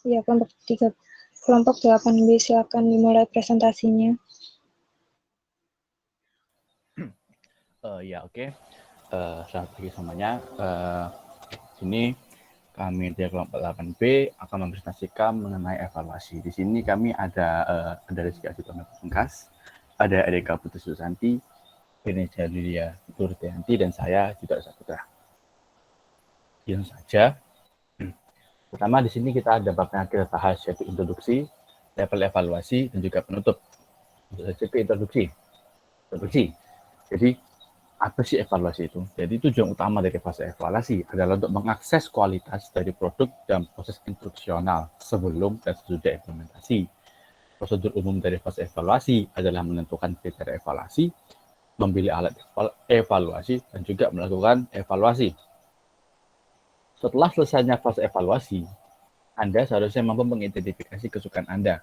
Ya, kelompok 8B, silakan dimulai presentasinya. Ya, oke. Selamat pagi semuanya. Sini kami dari kelompok 8B akan mempresentasikan mengenai evaluasi. Di sini kami ada Rizky Asyutama Pungkas, ada Erika Putri Susanti, Beneja Lilia Turtianti, dan saya juga Saputra. Yang saja. Pertama di sini kita ada bab yang kita bahas, yaitu introduksi, level evaluasi, dan juga penutup. Untuk saja ke introduksi. Jadi apa sih evaluasi itu? Jadi tujuan utama dari fase evaluasi adalah untuk mengakses kualitas dari produk dan proses instruksional sebelum dan sesudah implementasi. Prosedur umum dari fase evaluasi adalah menentukan kriteria evaluasi, memilih alat evaluasi, dan juga melakukan evaluasi. Setelah selesainya fase evaluasi, Anda seharusnya mampu mengidentifikasi kesukaan Anda,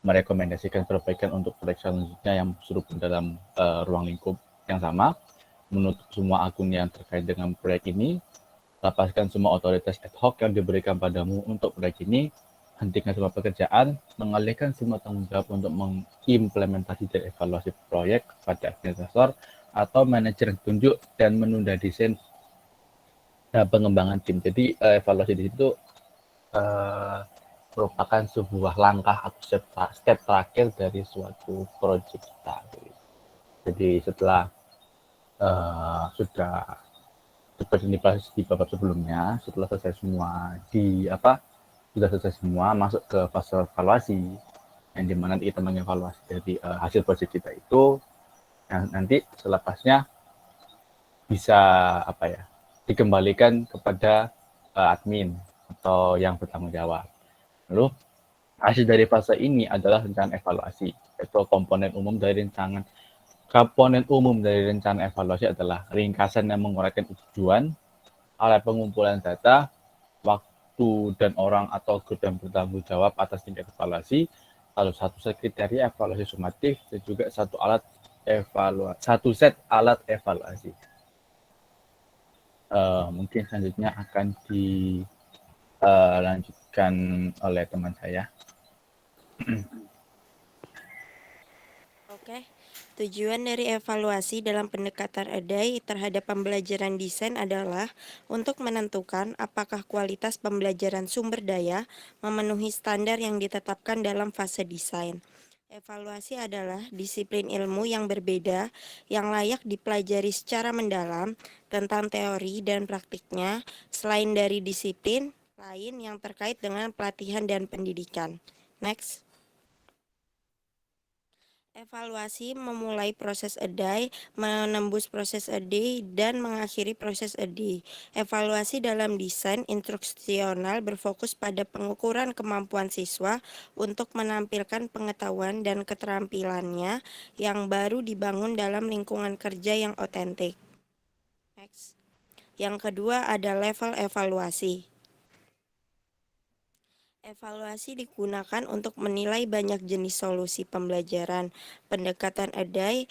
merekomendasikan perbaikan untuk proyek selanjutnya yang serupa dalam ruang lingkup yang sama, menutup semua akun yang terkait dengan proyek ini, lepaskan semua otoritas ad hoc yang diberikan padamu untuk proyek ini, hentikan semua pekerjaan, mengalihkan semua tanggung jawab untuk mengimplementasi dan evaluasi proyek pada administrator atau manajer yang ditunjuk, dan menunda desain dan pengembangan tim. Jadi evaluasi di situ merupakan sebuah langkah atau step terakhir dari suatu proyek kita. Jadi setelah sudah seperti di babak sebelumnya, setelah selesai semua sudah selesai semua, masuk ke fase evaluasi, yang dimana kita mengevaluasi dari hasil proyek kita itu, yang nanti selepasnya bisa dikembalikan kepada admin atau yang bertanggung jawab. Lalu hasil dari fase ini adalah rencana evaluasi, yaitu komponen umum dari rencana evaluasi adalah ringkasan yang menguraikan tujuan, alat pengumpulan data, waktu dan orang atau grup yang bertanggung jawab atas tingkat evaluasi, lalu satu set kriteria evaluasi sumatif, dan juga satu set alat evaluasi. Mungkin selanjutnya akan dilanjutkan oleh teman saya. Oke, tujuan dari evaluasi dalam pendekatan EDAI terhadap pembelajaran desain adalah untuk menentukan apakah kualitas pembelajaran sumber daya memenuhi standar yang ditetapkan dalam fase desain. Evaluasi adalah disiplin ilmu yang berbeda yang layak dipelajari secara mendalam tentang teori dan praktiknya, selain dari disiplin lain yang terkait dengan pelatihan dan pendidikan. Next. Evaluasi memulai proses EDAI, menembus proses EDI, dan mengakhiri proses EDI. Evaluasi dalam desain instruksional berfokus pada pengukuran kemampuan siswa untuk menampilkan pengetahuan dan keterampilannya yang baru dibangun dalam lingkungan kerja yang otentik. Next. Yang kedua ada level evaluasi. Evaluasi digunakan untuk menilai banyak jenis solusi pembelajaran. Pendekatan EDAI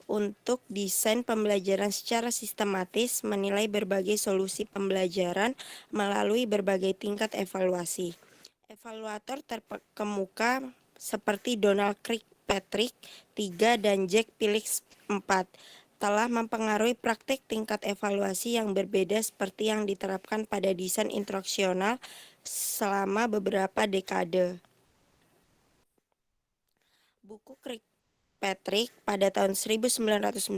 untuk desain pembelajaran secara sistematis menilai berbagai solusi pembelajaran melalui berbagai tingkat evaluasi. Evaluator terkemuka seperti Donald Kirkpatrick 3 dan Jack Phillips 4 telah mempengaruhi praktik tingkat evaluasi yang berbeda seperti yang diterapkan pada desain instruksional selama beberapa dekade. Buku Kirkpatrick pada tahun 1998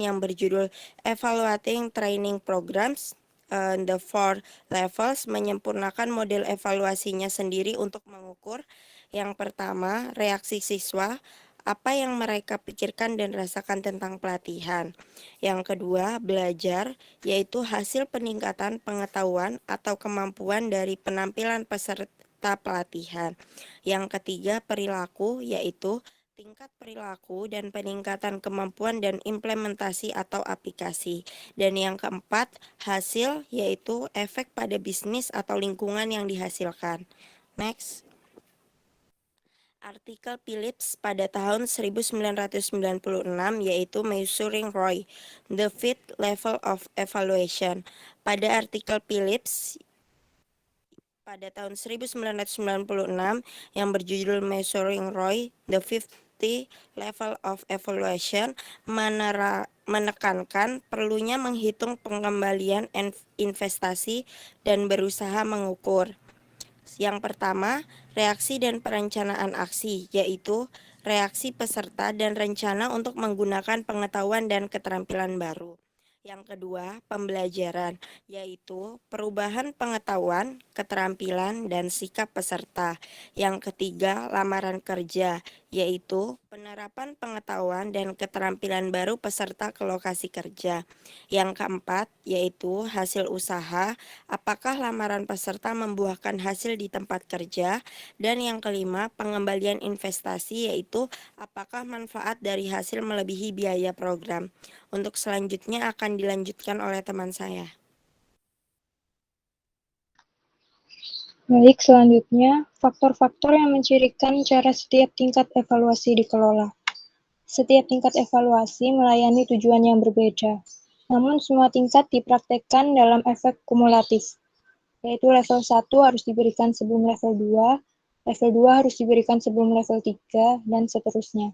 yang berjudul Evaluating Training Programs, The Four Levels, menyempurnakan model evaluasinya sendiri untuk mengukur yang pertama, reaksi siswa, apa yang mereka pikirkan dan rasakan tentang pelatihan. Yang kedua, belajar, yaitu hasil peningkatan pengetahuan atau kemampuan dari penampilan peserta pelatihan. Yang ketiga, perilaku, yaitu tingkat perilaku dan peningkatan kemampuan dan implementasi atau aplikasi. Dan yang keempat, hasil, yaitu efek pada bisnis atau lingkungan yang dihasilkan. Next. Artikel Phillips pada tahun 1996 yaitu Measuring ROI, The Fifth Level of Evaluation. Pada artikel Phillips pada tahun 1996 yang berjudul Measuring ROI, The 50 Level of Evaluation, menekankan perlunya menghitung pengembalian investasi dan berusaha mengukur. Yang pertama, reaksi dan perencanaan aksi, yaitu reaksi peserta dan rencana untuk menggunakan pengetahuan dan keterampilan baru. Yang kedua, pembelajaran, yaitu perubahan pengetahuan, keterampilan, dan sikap peserta. Yang ketiga, lamaran kerja, yaitu penerapan pengetahuan dan keterampilan baru peserta ke lokasi kerja. Yang keempat, yaitu hasil usaha, apakah lamaran peserta membuahkan hasil di tempat kerja. Dan yang kelima, pengembalian investasi, yaitu apakah manfaat dari hasil melebihi biaya program. Untuk selanjutnya akan dilanjutkan oleh teman saya. Baik, selanjutnya, faktor-faktor yang mencirikan cara setiap tingkat evaluasi dikelola. Setiap tingkat evaluasi melayani tujuan yang berbeda, namun semua tingkat dipraktekkan dalam efek kumulatif, yaitu level 1 harus diberikan sebelum level 2, level 2 harus diberikan sebelum level 3, dan seterusnya.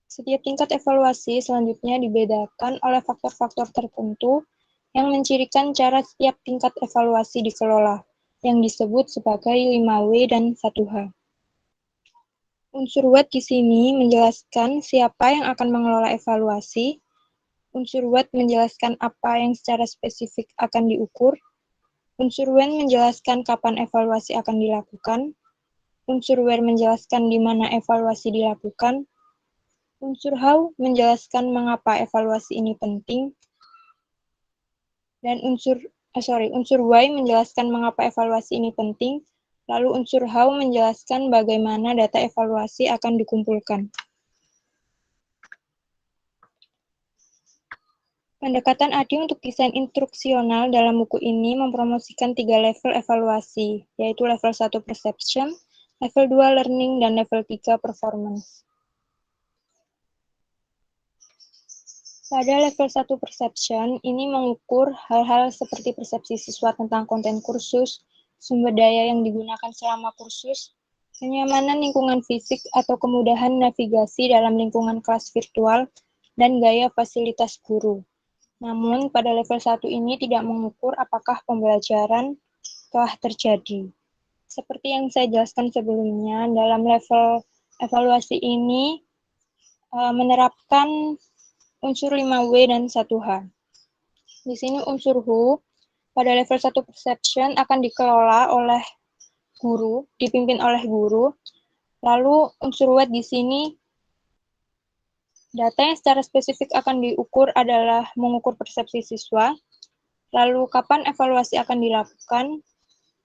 Setiap tingkat evaluasi selanjutnya dibedakan oleh faktor-faktor tertentu yang mencirikan cara setiap tingkat evaluasi dikelola, yang disebut sebagai 5W dan 1H. Unsur what di sini menjelaskan siapa yang akan mengelola evaluasi. Unsur what menjelaskan apa yang secara spesifik akan diukur. Unsur when menjelaskan kapan evaluasi akan dilakukan. Unsur where menjelaskan di mana evaluasi dilakukan. Unsur how menjelaskan mengapa evaluasi ini penting. Dan unsur why menjelaskan mengapa evaluasi ini penting. Lalu unsur how menjelaskan bagaimana data evaluasi akan dikumpulkan. Pendekatan ADI untuk desain instruksional dalam buku ini mempromosikan 3 level evaluasi, yaitu level 1 perception, level 2 learning, dan level 3 performance. Pada level 1 perception, ini mengukur hal-hal seperti persepsi siswa tentang konten kursus, sumber daya yang digunakan selama kursus, kenyamanan lingkungan fisik atau kemudahan navigasi dalam lingkungan kelas virtual, dan gaya fasilitas guru. Namun, pada level 1 ini tidak mengukur apakah pembelajaran telah terjadi. Seperti yang saya jelaskan sebelumnya, dalam level evaluasi ini menerapkan unsur 5W dan 1H. Di sini unsur who pada level 1 perception akan dikelola oleh guru, dipimpin oleh guru. Lalu unsur what di sini data yang secara spesifik akan diukur adalah mengukur persepsi siswa. Lalu kapan evaluasi akan dilakukan?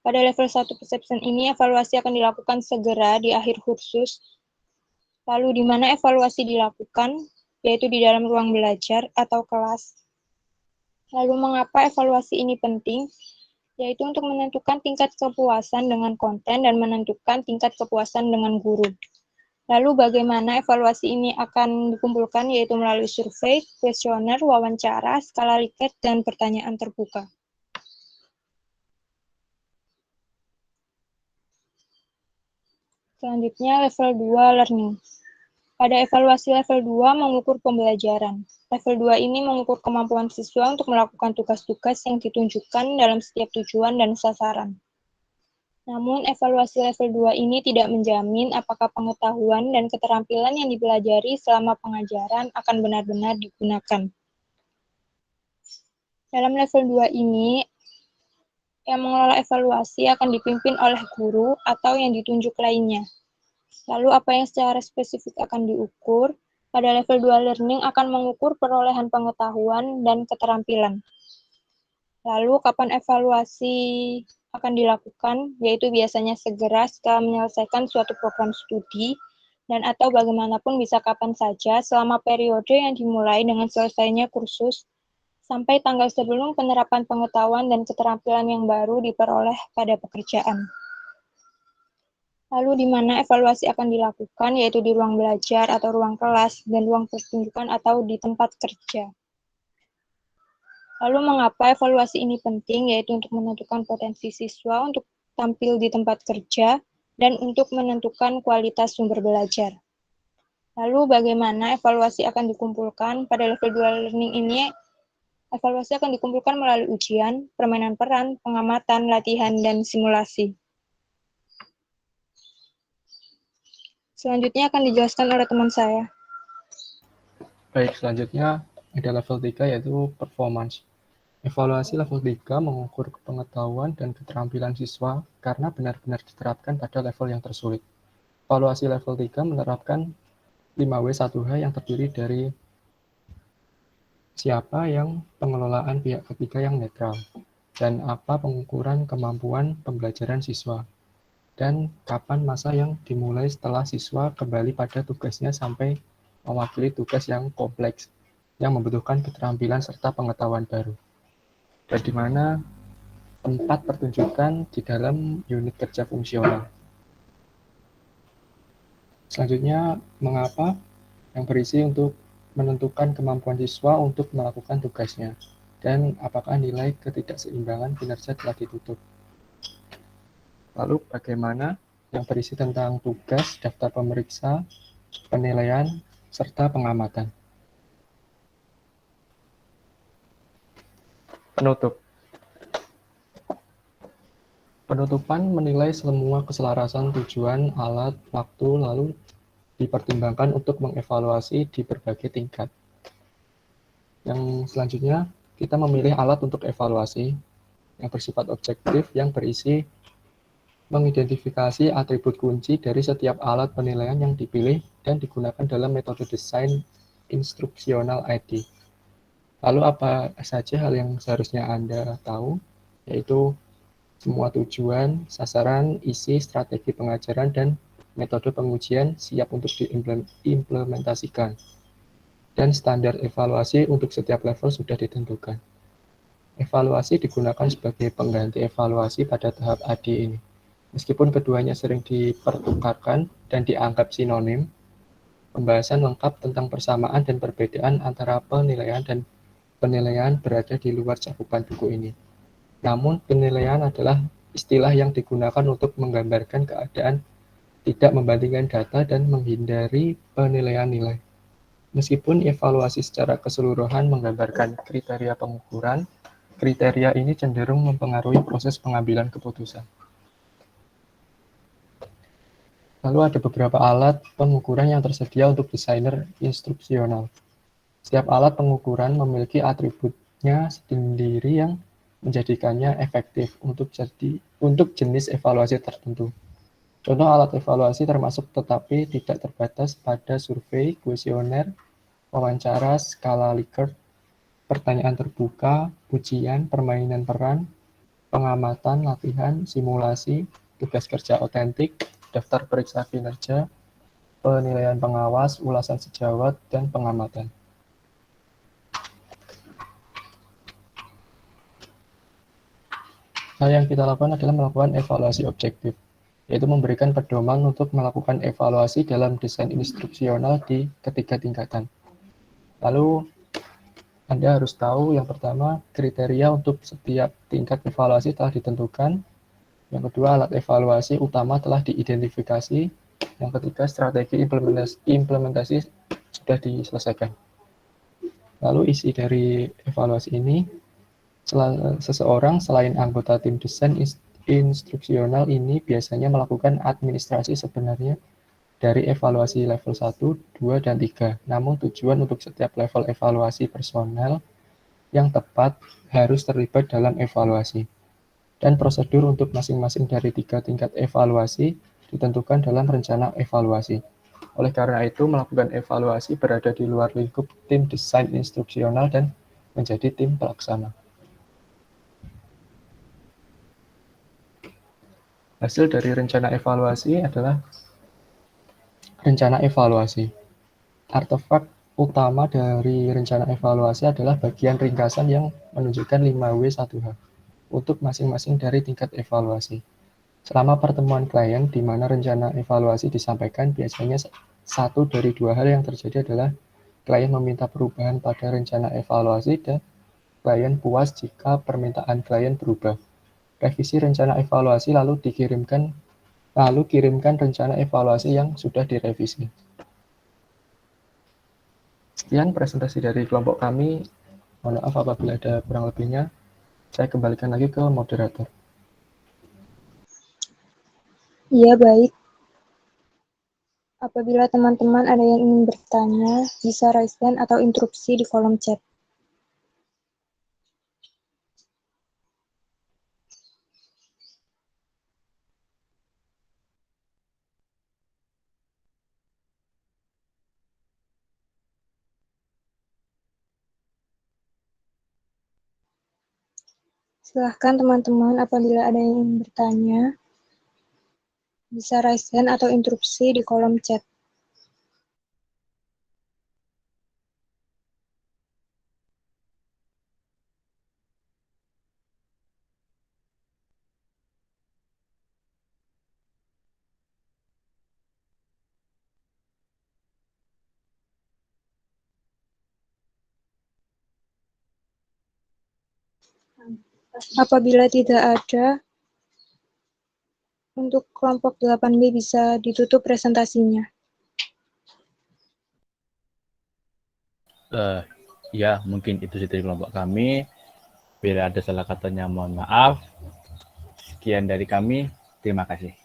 Pada level 1 perception ini evaluasi akan dilakukan segera di akhir kursus. Lalu di mana evaluasi dilakukan? Yaitu di dalam ruang belajar atau kelas. Lalu mengapa evaluasi ini penting? Yaitu untuk menentukan tingkat kepuasan dengan konten dan menentukan tingkat kepuasan dengan guru. Lalu bagaimana evaluasi ini akan dikumpulkan? Yaitu melalui survei, kuesioner, wawancara, skala Likert, dan pertanyaan terbuka. Selanjutnya level 2 learning. Pada evaluasi level 2 mengukur pembelajaran. Level 2 ini mengukur kemampuan siswa untuk melakukan tugas-tugas yang ditunjukkan dalam setiap tujuan dan sasaran. Namun, evaluasi level 2 ini tidak menjamin apakah pengetahuan dan keterampilan yang dipelajari selama pengajaran akan benar-benar digunakan. Dalam level 2 ini, yang mengelola evaluasi akan dipimpin oleh guru atau yang ditunjuk lainnya. Lalu apa yang secara spesifik akan diukur? Pada level 2 learning akan mengukur perolehan pengetahuan dan keterampilan. Lalu kapan evaluasi akan dilakukan? Yaitu biasanya segera setelah menyelesaikan suatu program studi dan atau bagaimanapun bisa kapan saja selama periode yang dimulai dengan selesainya kursus sampai tanggal sebelum penerapan pengetahuan dan keterampilan yang baru diperoleh pada pekerjaan. Lalu di mana evaluasi akan dilakukan, yaitu di ruang belajar atau ruang kelas, dan ruang pertunjukan atau di tempat kerja. Lalu mengapa evaluasi ini penting, yaitu untuk menentukan potensi siswa untuk tampil di tempat kerja, dan untuk menentukan kualitas sumber belajar. Lalu bagaimana evaluasi akan dikumpulkan? Pada level 2 learning ini, evaluasi akan dikumpulkan melalui ujian, permainan peran, pengamatan, latihan, dan simulasi. Selanjutnya akan dijelaskan oleh teman saya. Baik, selanjutnya ada level 3 yaitu performance. Evaluasi level 3 mengukur pengetahuan dan keterampilan siswa karena benar-benar diterapkan pada level yang tersulit. Evaluasi level 3 menerapkan 5W1H yang terdiri dari siapa yang pengelolaan pihak ketiga yang netral, dan apa pengukuran kemampuan pembelajaran siswa, dan kapan masa yang dimulai setelah siswa kembali pada tugasnya sampai mewakili tugas yang kompleks, yang membutuhkan keterampilan serta pengetahuan baru. Dan di mana tempat pertunjukan di dalam unit kerja fungsional. Selanjutnya, mengapa yang berisi untuk menentukan kemampuan siswa untuk melakukan tugasnya, dan apakah nilai ketidakseimbangan kinerja telah ditutup. Lalu bagaimana yang berisi tentang tugas, daftar pemeriksa, penilaian, serta pengamatan. Penutup. Penutupan menilai semua keselarasan tujuan, alat, waktu, lalu dipertimbangkan untuk mengevaluasi di berbagai tingkat. Yang selanjutnya, kita memilih alat untuk evaluasi yang bersifat objektif yang berisi mengidentifikasi atribut kunci dari setiap alat penilaian yang dipilih dan digunakan dalam metode desain instruksional ID. Lalu apa saja hal yang seharusnya Anda tahu, yaitu semua tujuan, sasaran, isi, strategi pengajaran, dan metode pengujian siap untuk diimplementasikan. Dan standar evaluasi untuk setiap level sudah ditentukan. Evaluasi digunakan sebagai pengganti evaluasi pada tahap AD ini. Meskipun keduanya sering dipertukarkan dan dianggap sinonim, pembahasan lengkap tentang persamaan dan perbedaan antara penilaian dan penilaian berada di luar cakupan buku ini. Namun, penilaian adalah istilah yang digunakan untuk menggambarkan keadaan tidak membandingkan data dan menghindari penilaian nilai. Meskipun evaluasi secara keseluruhan menggambarkan kriteria pengukuran, kriteria ini cenderung mempengaruhi proses pengambilan keputusan. Lalu ada beberapa alat pengukuran yang tersedia untuk desainer instruksional. Setiap alat pengukuran memiliki atributnya sendiri yang menjadikannya efektif untuk jenis evaluasi tertentu. Contoh alat evaluasi termasuk tetapi tidak terbatas pada survei, kuesioner, wawancara, skala Likert, pertanyaan terbuka, ujian, permainan peran, pengamatan, latihan, simulasi, tugas kerja otentik, daftar periksa kinerja, penilaian pengawas, ulasan sejawat, dan pengamatan. Hal yang kita lakukan adalah melakukan evaluasi objektif, yaitu memberikan pedoman untuk melakukan evaluasi dalam desain instruksional di ketiga tingkatan. Lalu, Anda harus tahu yang pertama, kriteria untuk setiap tingkat evaluasi telah ditentukan. Yang kedua, alat evaluasi utama telah diidentifikasi. Yang ketiga, strategi implementasi sudah diselesaikan. Lalu isi dari evaluasi ini, seseorang selain anggota tim desain instruksional ini biasanya melakukan administrasi sebenarnya dari evaluasi level 1, 2, dan 3. Namun tujuan untuk setiap level evaluasi personel yang tepat harus terlibat dalam evaluasi. Dan prosedur untuk masing-masing dari 3 tingkat evaluasi ditentukan dalam rencana evaluasi. Oleh karena itu, melakukan evaluasi berada di luar lingkup tim desain instruksional dan menjadi tim pelaksana. Hasil dari rencana evaluasi adalah rencana evaluasi. Artefak utama dari rencana evaluasi adalah bagian ringkasan yang menunjukkan 5W1H untuk masing-masing dari tingkat evaluasi. Selama pertemuan klien di mana rencana evaluasi disampaikan, biasanya satu dari dua hal yang terjadi adalah klien meminta perubahan pada rencana evaluasi dan klien puas jika permintaan klien berubah. revisi rencana evaluasi lalu kirimkan rencana evaluasi yang sudah direvisi. Sekian presentasi dari kelompok kami. Mohon maaf apabila ada kurang lebihnya. Saya kembalikan lagi ke moderator. Iya, baik. Apabila teman-teman ada yang ingin bertanya, bisa raise hand atau interupsi di kolom chat. Silahkan teman-teman apabila ada yang ingin bertanya, bisa raise hand atau interupsi di kolom chat. Apabila tidak ada, untuk kelompok 8B bisa ditutup presentasinya. Ya, mungkin itu sih dari kelompok kami. Bila ada salah katanya mohon maaf. Sekian dari kami. Terima kasih.